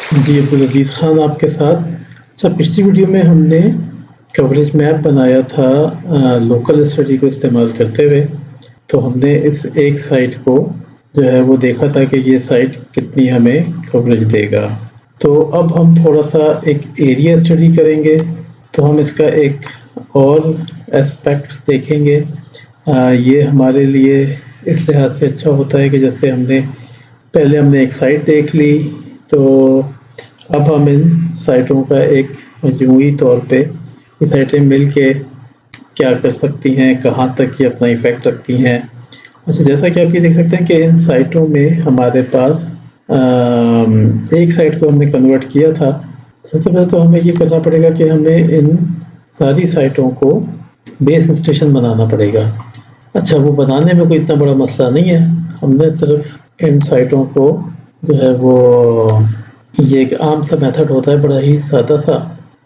जी, अब्दुल अज़ीज़ ख़ान आपके साथ। अच्छा, पिछली वीडियो में हमने कवरेज मैप बनाया था लोकल स्टडी को इस्तेमाल करते हुए। तो हमने इस एक साइट को जो है वो देखा था कि ये साइट कितनी हमें कवरेज देगा। तो अब हम थोड़ा-सा एक एरिया स्टडी करेंगे, तो हम इसका एक और एस्पेक्ट देखेंगे। ये हमारे लिए इस लिहाज से अच्छा होता है कि जैसे पहले हमने एक साइट देख ली, तो अब हम इन साइटों का एक मजमूई तौर पे ये साइटें मिल के क्या कर सकती हैं, कहाँ तक ये अपना इफ़ेक्ट रखती हैं। अच्छा, जैसा कि आप ये देख सकते हैं कि इन साइटों में हमारे पास एक साइट को हमने कन्वर्ट किया था। सबसे पहले तो हमें ये करना पड़ेगा कि हमें इन सारी साइटों को बेस स्टेशन बनाना पड़ेगा। अच्छा, वो बनाने में कोई इतना बड़ा मसला नहीं है। हमने सिर्फ इन साइटों को जो है वो ये एक आम सा मेथड होता है, बड़ा ही सादा सा,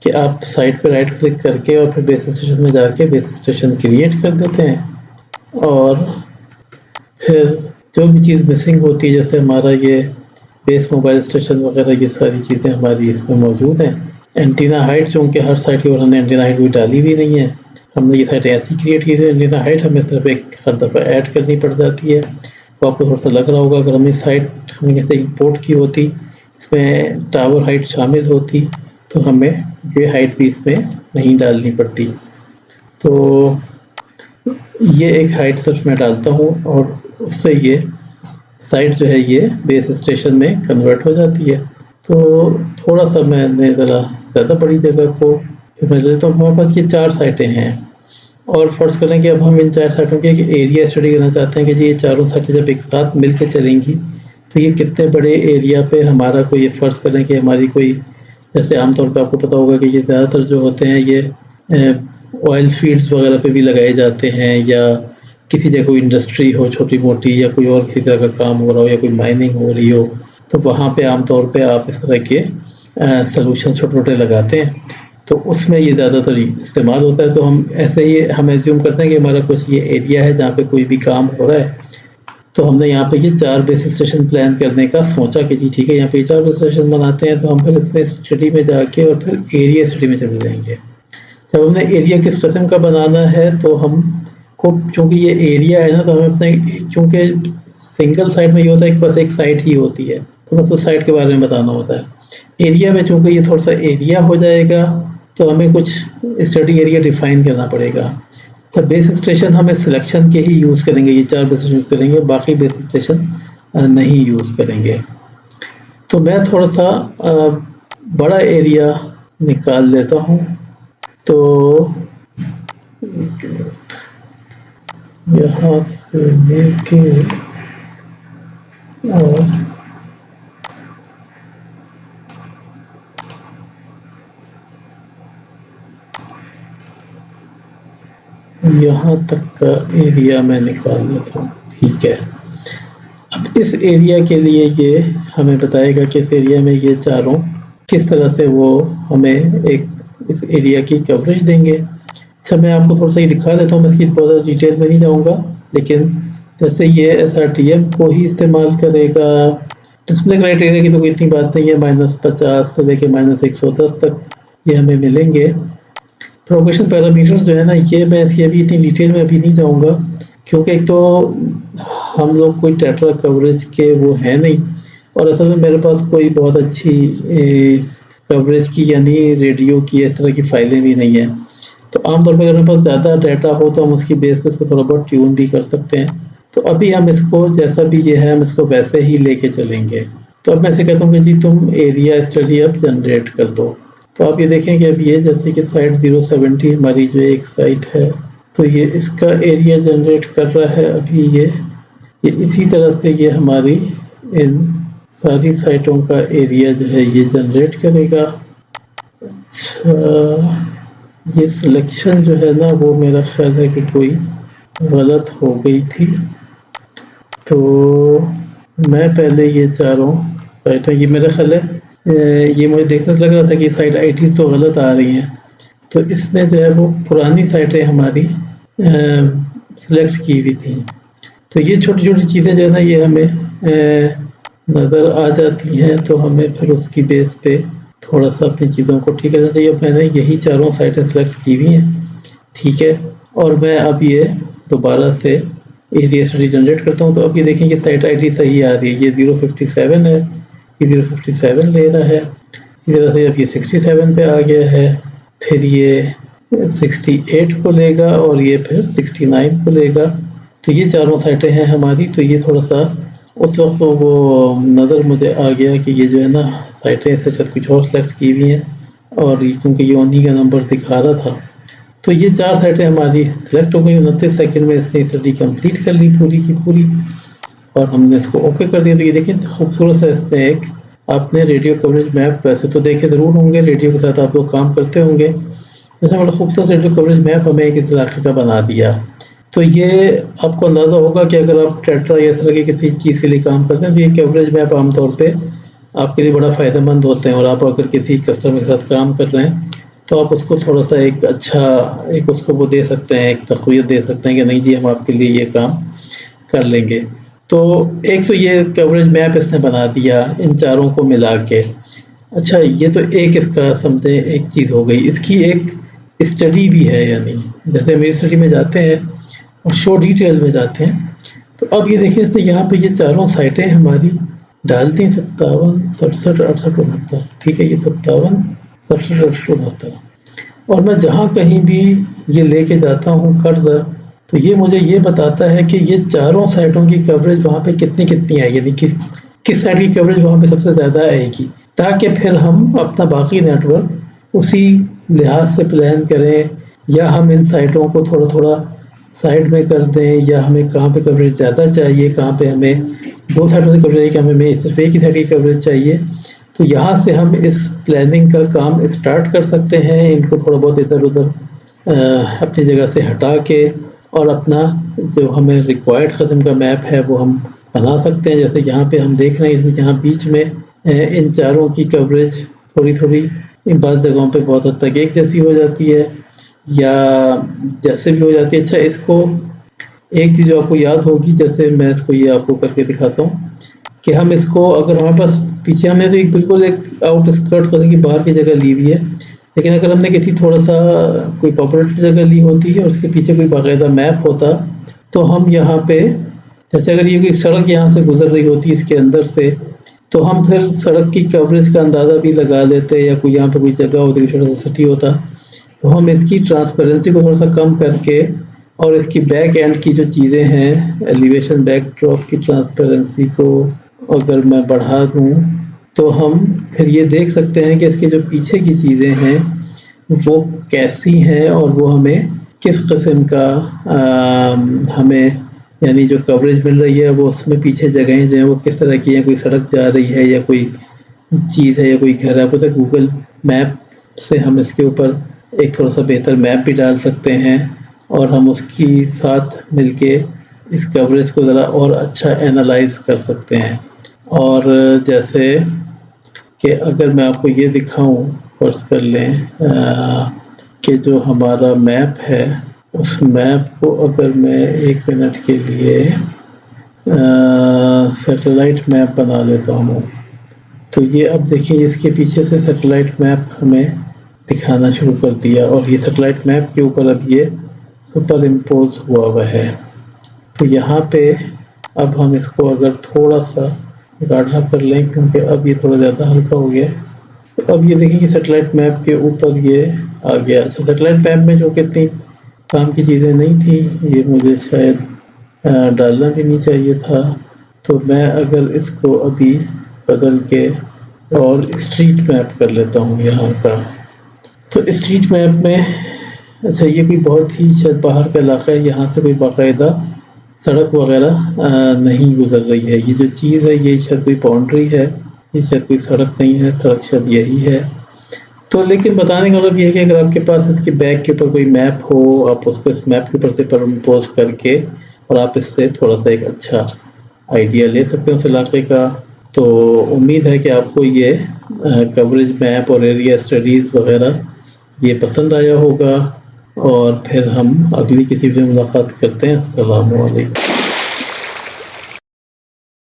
कि आप साइट पे राइट क्लिक करके और फिर बेस स्टेशन में जाके बेस स्टेशन क्रिएट कर देते हैं। और फिर जो भी चीज़ मिसिंग होती है, जैसे हमारा ये बेस मोबाइल स्टेशन वगैरह, ये सारी चीज़ें हमारी इसमें मौजूद हैं। एंटीना हाइट, चूँकि हर साइट के ऊपर हमने एंटीना हाइट भी डाली भी नहीं है, हमने ये साइट ऐसी क्रिएट की थी। एंटीना हाइट हमें सिर्फ एक हर दफ़ा ऐड करनी पड़ जाती है। तो आपको थोड़ा सा लग रहा होगा, अगर हमें साइट हमने जैसे इंपोर्ट की होती, इसमें टावर हाइट शामिल होती, तो हमें ये हाइट भी इसमें नहीं डालनी पड़ती। तो ये एक हाइट सिर्फ मैं डालता हूँ और उससे ये साइट जो है ये बेस स्टेशन में कन्वर्ट हो जाती है। तो थोड़ा सा मैंने ज़रा ज़्यादा बड़ी जगह को फिर मैं लेता हूँ। हमारे पास ये 4 साइटें हैं और फ़र्ज़ करें कि अब हम इन 4 साइटों की एक एरिया स्टडी करना चाहते हैं कि जी ये चारों साइटें जब एक साथ मिल के चलेंगी, तो ये कितने बड़े एरिया पे हमारा कोई, ये फ़र्ज़ करें कि हमारी कोई, जैसे आमतौर पे आपको पता होगा कि ये ज़्यादातर जो होते हैं ये ऑयल फ़ील्ड्स वगैरह पे भी लगाए जाते हैं, या किसी जगह कोई इंडस्ट्री हो छोटी-मोटी, या कोई और किसी तरह का काम हो रहा हो, या कोई माइनिंग हो रही हो, तो वहाँ पे आमतौर पे आप इस तरह के सॉल्यूशन छोटे-छोटे लगाते हैं। तो उसमें ये ज़्यादातर इस्तेमाल होता है। तो हम ऐसे ही हम एज़्यूम करते हैं कि हमारा कुछ ये एरिया है जहाँ पे कोई भी काम हो रहा है। तो हमने यहाँ पे ये 4 बेस स्टेशन प्लान करने का सोचा कि जी ठीक है, यहाँ पे ये 4 बेस स्टेशन बनाते हैं। तो हम फिर इसमें स्टडी में जाके और फिर एरिया स्टडी में चले जाएँगे। जब हमने एरिया किस किस्म का बनाना है, तो हमको, चूँकि ये एरिया है ना, तो हमें अपने, चूँकि सिंगल साइट में ये होता है कि बस एक साइट ही होती है, तो बस उस साइट के बारे में बताना होता है। एरिया में चूँकि ये थोड़ा-सा एरिया हो जाएगा, तो हमें कुछ स्टडी एरिया डिफ़ाइन करना पड़ेगा। अच्छा, बेस स्टेशन हमें सिलेक्शन के ही यूज़ करेंगे, ये 4 बेस यूज़ करेंगे, बाकी बेस स्टेशन नहीं यूज़ करेंगे। तो मैं थोड़ा-सा बड़ा एरिया निकाल लेता हूँ। तो एक मिनट, यहाँ से लेके और यहाँ तक का एरिया मैं निकाल लेता हूँ। ठीक है। अब इस एरिया के लिए ये हमें बताएगा कि इस एरिया में ये चारों किस तरह से वो हमें एक इस एरिया की कवरेज देंगे। अच्छा, मैं आपको थोड़ा-सा ये दिखा देता हूँ, मैं इसकी बहुत ज़्यादा डिटेल में नहीं जाऊँगा, लेकिन जैसे ये एसआरटीएम को ही इस्तेमाल करेगा। डिस्प्ले क्राइटेरिया की तो कोई इतनी बात नहीं है, -50 से लेके -110 तक ये हमें मिलेंगे। प्रोपेगेशन पैरामीटर जो है ना, ये मैं इसकी अभी इतनी डिटेल में अभी नहीं जाऊँगा, क्योंकि एक तो हम लोग कोई टेट्रा कवरेज के वो हैं नहीं, और असल में मेरे पास कोई बहुत अच्छी कवरेज की, यानी रेडियो की, इस तरह की फाइलें भी नहीं हैं। तो आमतौर पे अगर मेरे पास ज़्यादा डाटा हो, तो हम उसकी बेस पे इसको थोड़ा बहुत ट्यून भी कर सकते हैं। तो अभी हम इसको, जैसा भी ये है, हम इसको वैसे ही लेके चलेंगे। तो अब मैं ऐसे कहता हूँ कि जी तुम एरिया स्टडी अब जनरेट कर दो। तो आप ये देखें कि अब ये, जैसे कि साइट 070 हमारी जो एक साइट है, तो ये इसका एरिया जनरेट कर रहा है अभी ये इसी तरह से ये हमारी इन सारी साइटों का एरिया जो है ये जनरेट करेगा। अच्छा, ये सिलेक्शन जो है ना, वो मेरा ख्याल है कि कोई गलत हो गई थी। तो मैं पहले ये चारों साइटें, ये मेरा ख्याल है ये मुझे देखने से लग रहा था कि साइट आईटीज़ तो गलत आ रही हैं। तो इसने जो है वो पुरानी साइटें हमारी सिलेक्ट की हुई थी। तो ये छोटी-छोटी चीज़ें जो है ना, ये हमें नज़र आ जाती हैं तो हमें फिर उसकी बेस पे थोड़ा सा अपनी चीज़ों को ठीक करना चाहिए। अब मैंने यही चारों साइटें सेलेक्ट की हुई हैं, ठीक है। और मैं अब ये दोबारा से एरिया स्टडी जनरेट करता हूँ, तो अब ये देखें कि साइट आईडी सही आ रही है। ये 057 है, ये 057 ले रहा है। इसी तरह से अब ये 67 पे आ गया है, फिर ये 68 को लेगा और ये फिर 69 को लेगा। तो ये चारों साइटें हैं हमारी। तो ये थोड़ा सा उस वक्त तो वो नज़र मुझे आ गया कि ये जो है ना साइटें इससे शायद कुछ और सेलेक्ट की हुई हैं, और ये क्योंकि ये उन्हीं का नंबर दिखा रहा था, तो ये 4 साइटें हमारी सिलेक्ट हो गई। 29 सेकंड में इसने स्टडी कंप्लीट कर ली पूरी की पूरी, और हमने इसको ओके कर दिया। तो ये देखिए खूबसूरत सा इसने एक आपने रेडियो कवरेज मैप वैसे तो देखे ज़रूर होंगे, रेडियो के साथ आप लोग काम करते होंगे। इसने बड़ा खूबसूरत रेडियो कवरेज मैप हमें एक इस इलाके का बना दिया। तो ये आपको अंदाज़ा होगा कि अगर आप टेट्रा या इस तरह की किसी चीज़ के लिए काम करते हैं तो ये कवरेज मैप आमतौर पे आपके लिए बड़ा फ़ायदेमंद होते हैं। और आप अगर किसी कस्टमर के साथ काम कर रहे हैं तो आप उसको थोड़ा-सा एक अच्छा एक उसको वो दे सकते हैं, एक तक़वीत दे सकते हैं कि नहीं जी हम आपके लिए ये काम कर लेंगे। तो एक तो ये कवरेज मैप इसने बना दिया इन चारों को मिला के। अच्छा, ये तो एक इसका समझें एक चीज़ हो गई। इसकी एक स्टडी भी है, यानी जैसे मेरी स्टडी में जाते हैं और शो डिटेल्स में जाते हैं, तो अब ये देखिए इसने यहाँ पे ये चारों साइटें हमारी डाल दी, 57, 67, 68, 69। ठीक है, ये 57, 67, 68, 69। और मैं जहाँ कहीं भी ये लेके जाता हूँ कर्सर, तो ये मुझे ये बताता है कि ये चारों साइटों की कवरेज वहाँ पे कितनी आएगी, यानी कि किस साइड की कवरेज वहाँ पे सबसे ज़्यादा आएगी, ताकि फिर हम अपना बाकी नेटवर्क उसी लिहाज से प्लान करें, या हम इन साइटों को थोड़ा-थोड़ा साइड में कर दें, या हमें कहाँ पे कवरेज ज़्यादा चाहिए, कहाँ पे हमें 2 साइडों से कवरेज चाहिए, कि हमें सिर्फ एक ही साइड की कवरेज चाहिए। तो यहाँ से हम इस प्लानिंग का काम स्टार्ट कर सकते हैं, इनको थोड़ा बहुत इधर-उधर अपनी जगह से हटा के, और अपना जो हमें रिक्वायर्ड किस्म का मैप है वो हम बना सकते हैं। जैसे यहाँ पे हम देख रहे हैं यहाँ बीच में इन चारों की कवरेज थोड़ी-थोड़ी बाज़ जगहों पे बहुत हद तक एक जैसी हो जाती है, या जैसे भी हो जाती है। अच्छा, इसको एक चीज़ जो आपको याद होगी, जैसे मैं इसको ये आपको करके दिखाता हूँ कि हम इसको अगर हमारे पास पीछे हमने तो एक बिल्कुल एक आउटस्कर्ट कदम की बाहर की जगह ली हुई है, लेकिन अगर हमने किसी थोड़ा-सा कोई पॉपुलेटेड जगह ली होती है और उसके पीछे कोई बाकायदा मैप होता, तो हम यहाँ पे जैसे अगर ये कोई सड़क यहाँ से गुज़र रही होती है इसके अंदर से, तो हम फिर सड़क की कवरेज का अंदाज़ा भी लगा लेते, या कोई यहाँ पे कोई जगह होती, छोटा-सा सिटी होता, तो हम इसकी ट्रांसपेरेंसी को थोड़ा-सा कम करके और इसकी बैक एंड की जो चीज़ें हैं, एलिवेशन बैकड्रॉप की ट्रांसपेरेंसी को अगर मैं बढ़ा दूँ, तो हम फिर ये देख सकते हैं कि इसके जो पीछे की चीज़ें हैं वो कैसी हैं, और वो हमें किस किस्म का हमें यानी जो कवरेज मिल रही है वो उसमें पीछे जगहें जो हैं वो किस तरह की हैं, कोई सड़क जा रही है या कोई चीज़ है या कोई घर है। पता है गूगल मैप से हम इसके ऊपर एक थोड़ा-सा बेहतर मैप भी डाल सकते हैं, और हम उसकी साथ मिलके इस कवरेज को ज़रा और अच्छा एनालाइज़ कर सकते हैं। और जैसे कि अगर मैं आपको ये दिखाऊँ, फ़र्ज़ कर लें कि जो हमारा मैप है, उस मैप को अगर मैं 1 मिनट के लिए सैटेलाइट मैप बना लेता हूँ, तो ये अब देखिए इसके पीछे से सैटेलाइट मैप हमें दिखाना शुरू कर दिया, और ये सैटेलाइट मैप के ऊपर अब ये सुपर इम्पोज़ हुआ है। तो यहाँ पे अब हम इसको अगर थोड़ा-सा गाढ़ा कर लें, क्योंकि अब ये थोड़ा ज़्यादा हल्का हो गया है, तो अब ये देखिए कि सैटेलाइट मैप के ऊपर ये आ गया। अच्छा, सैटेलाइट मैप में जो कि इतनी काम की चीज़ें नहीं थी, ये मुझे शायद डालना भी नहीं चाहिए था। तो मैं अगर इसको अभी बदल के और स्ट्रीट मैप कर लेता हूँ यहाँ का, तो स्ट्रीट मैप में अच्छा ये कोई बहुत ही शायद बाहर का इलाका है, यहाँ से कोई बाकायदा सड़क वगैरह नहीं गुज़र रही है। ये जो चीज़ है ये शायद कोई बाउंड्री है, ये शायद कोई सड़क नहीं है, सड़क शायद यही है। तो लेकिन बताने का मतलब ये है कि अगर आपके पास इसके बैक के ऊपर कोई मैप हो, आप उसको इस मैप के ऊपर से सुपरइम्पोज़ करके और आप इससे थोड़ा-सा एक अच्छा आइडिया ले सकते हैं उस इलाके का। तो उम्मीद है कि आपको ये कवरेज मैप और एरिया स्टडीज़ वगैरह ये पसंद आया होगा, और फिर हम अगली किसी वीडियो में मुलाकात करते हैं। अस्सलामु अलैकुम।